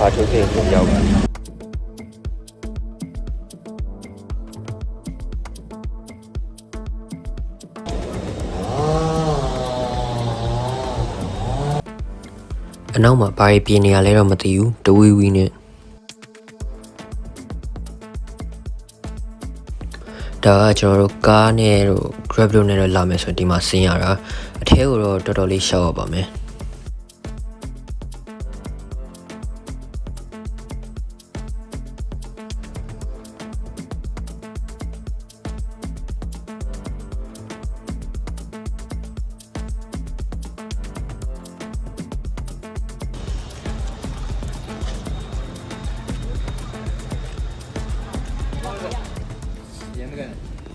ဘာထုတ်တဲ့ကိုရောက်ပါအနောက်မှာဘာပြင်းနေရလဲတော့မသိဘူးတဝီဝီနဲ့ဒါကကျွန်တော်တို့ကားနဲ့တို့ Grab လို့နဲ့တော့လာမယ်ဆိုရင်ဒီမှာဆင်းရတာအထဲကိုတော့တော်တော်လေးရှောက်ရပါမယ်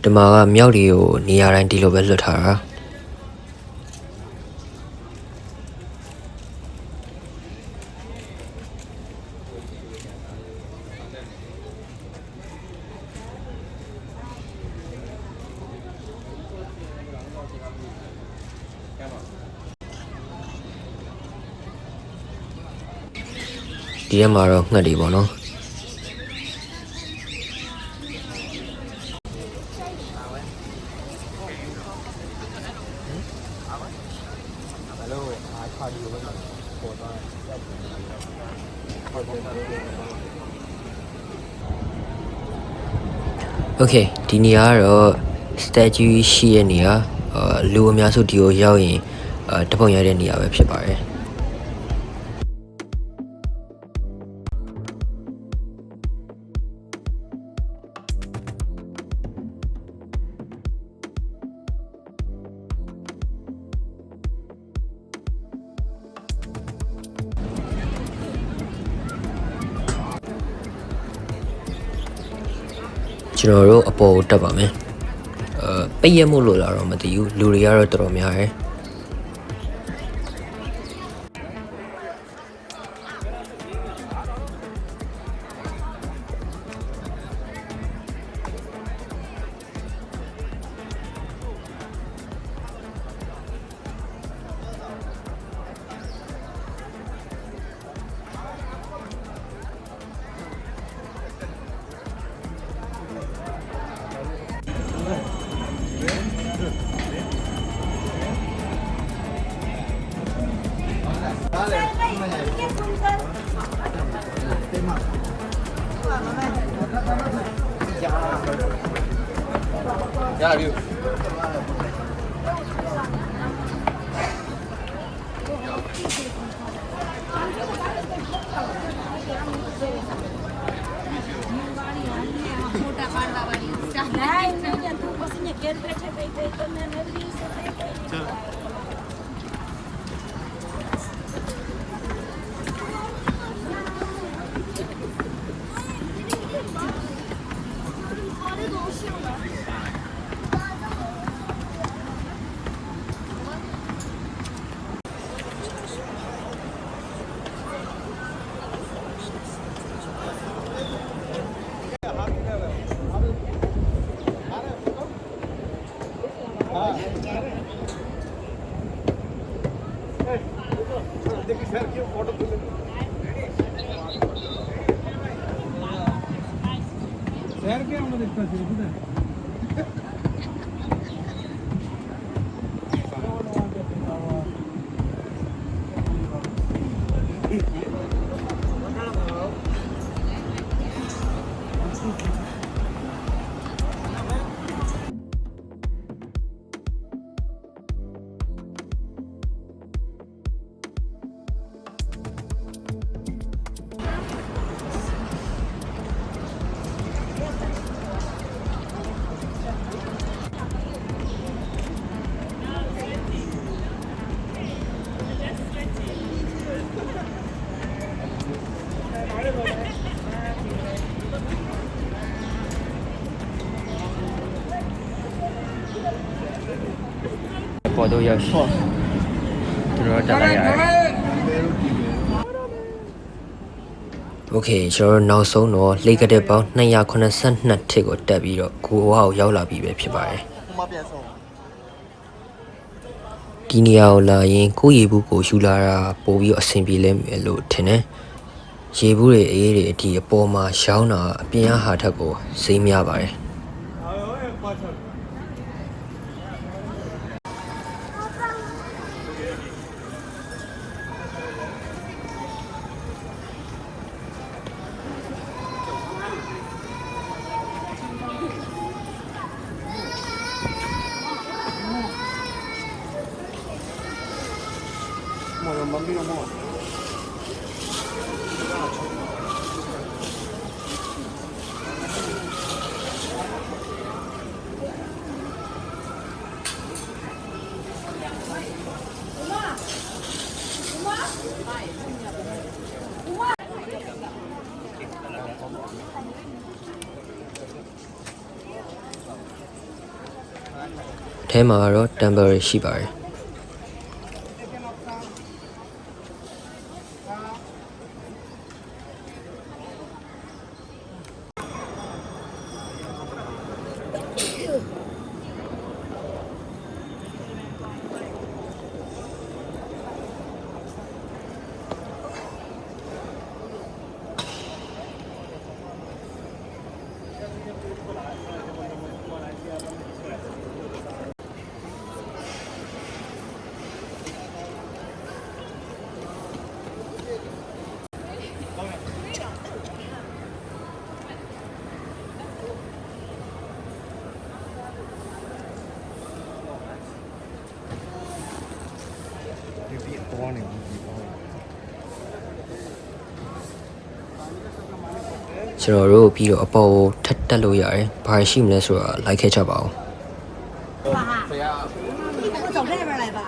ဒီမှာကမြောက်တွေကိုနေရာတိုင်းဒီလိုပဲလွတ်ထားတာဒီထဲမှာတော့ငှက်တွေပေါ့နော်โอเคဒီနေရာကတော့ statue ရှိရဲ့နေရာလူအများစုဒီကိုရောက်ရင်တပုံရတဲ့နေရာပဲဖြစ်ပါတယ်ကျွန်တော်တို့အပေါ်ကိုတက်ပါမယ်ပိတ်ရမို့လို့လာတော့မသိဘူးလူတွေကတော့တော်တော်များတယ်ရပြီशहर के हम लोग देखते हैंပေါ်တော့ရောက်ရှိကျွန်တော်တက်လိုက်ရတယ်โอเคကျွန်တော်နောက်ဆုံးတော့လေကတဲ့ပေါင်း282ထစ်ကိုတက်ပြီးတော့ကိုဝါကိုရောက်လာပြီပဲဖြစ်ပါတယ်ဒီနေရာကိုလာရင်ကိုရေဘူးကိုယူလာတာပို့ပြီးအဆင်ပြေလဲမယ်လို့ထင်တယ် ရေဘူးတွေအေးတွေအထိအပေါ်မှာရောင်းတာအပြင်အဟာထက်ကိုဈေးများပါတယ်အထဲမှာတော့တမ်ဘယ်ရီရှိပါတယ်ကျွန်တော်တို့ပြီးတော့အပေါ်ကိုထပ်တက်လို့ရတယ်။ဘာရှိမလဲဆိုတာလိုက်ခဲ့ကြပါဦး။走这边来吧。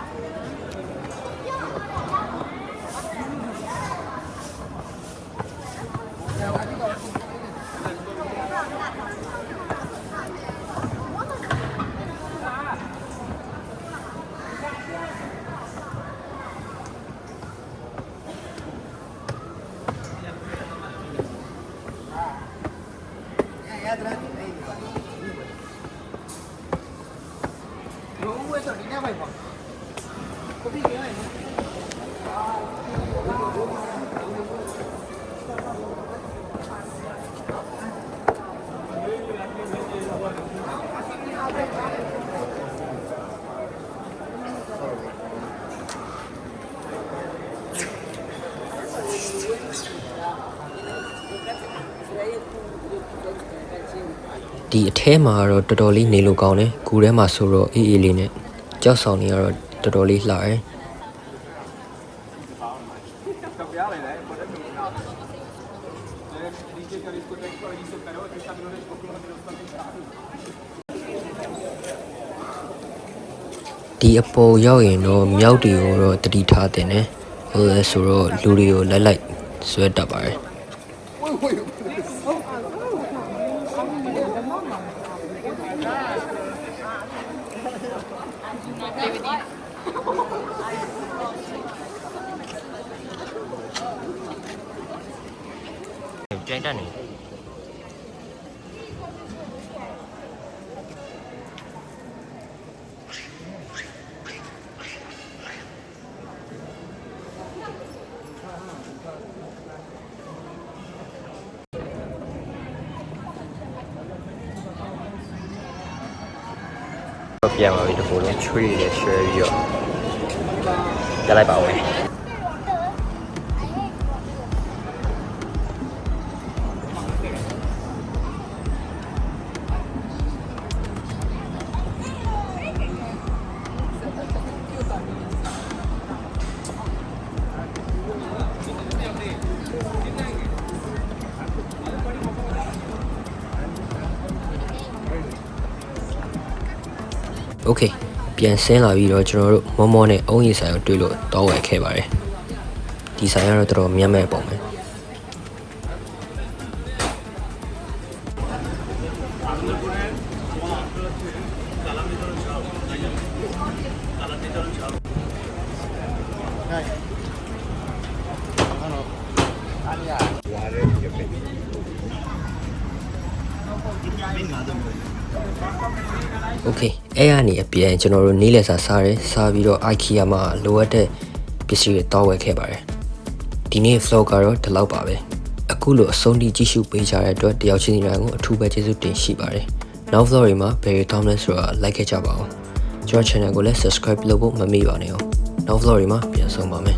ဒီအထဲမှာတော့တော်တော်လေးနေလို့ကောင်းတယ်။ကူထဲမှာဆိုတော့အေးအေးလေးနဲ့ကြောက်ဆောင်နေရတော့တော်တော်လေးလှတယ်ဒီအပေါ်ရောက်ရင်တော့မြောက်တွေကိုတော့တတိထားတင်တယ်ဟိုလဲဆိုတော့လူတွေကိုလိုက်ဆွဲတက်ပါတယ်ကြိုင်တက်နေပြန်ပါပြီဒီကိုလုံးချွေးရရွှဲပြီးတော့တက်လိုက်ပါဦးမယ်โอเคပြန်ဆင်းလာပြီးတော့ကျွန်တော်တို့မောမောနဲ့အုံးရီဆိုင်ကိုတွေ့လို့တောင်းဝယ်ခဲ့ပါတယ်ဒီဆိုင်ကတော့တော်တော်မြတ်မဲ့ပုံပဲโอเคအဲ့ရနေအပြန်ကျွန်တော်တို့နေ့လည်စာစားတယ်စားပြီးတော့ IKEA မှာလိုအပ်တဲ့ပစ္စည်းတွေတောင်းဝယ်ခဲ့ပါတယ်ဒီနေ့ vlog ကတော့ဒီလောက်ပါပဲ အခုလိုအဆုံးထိကြည့်ရှုပေးကြတဲ့အတွက်တယောက်ချင်းစီတိုင်းကိုအထူးပဲကျေးဇူးတင်ရှိပါတယ်နောက် vlog တွေမှာဘယ်လိုတောင်းလဲဆိုတာ like ခဲ့ကြပါဦးကျွန်တော် channel ကိုလည်း subscribe လုပ်ဖို့မမေ့ပါနဲ့အောင်နောက် vlog တွေမှာပြန်ဆုံပါမယ်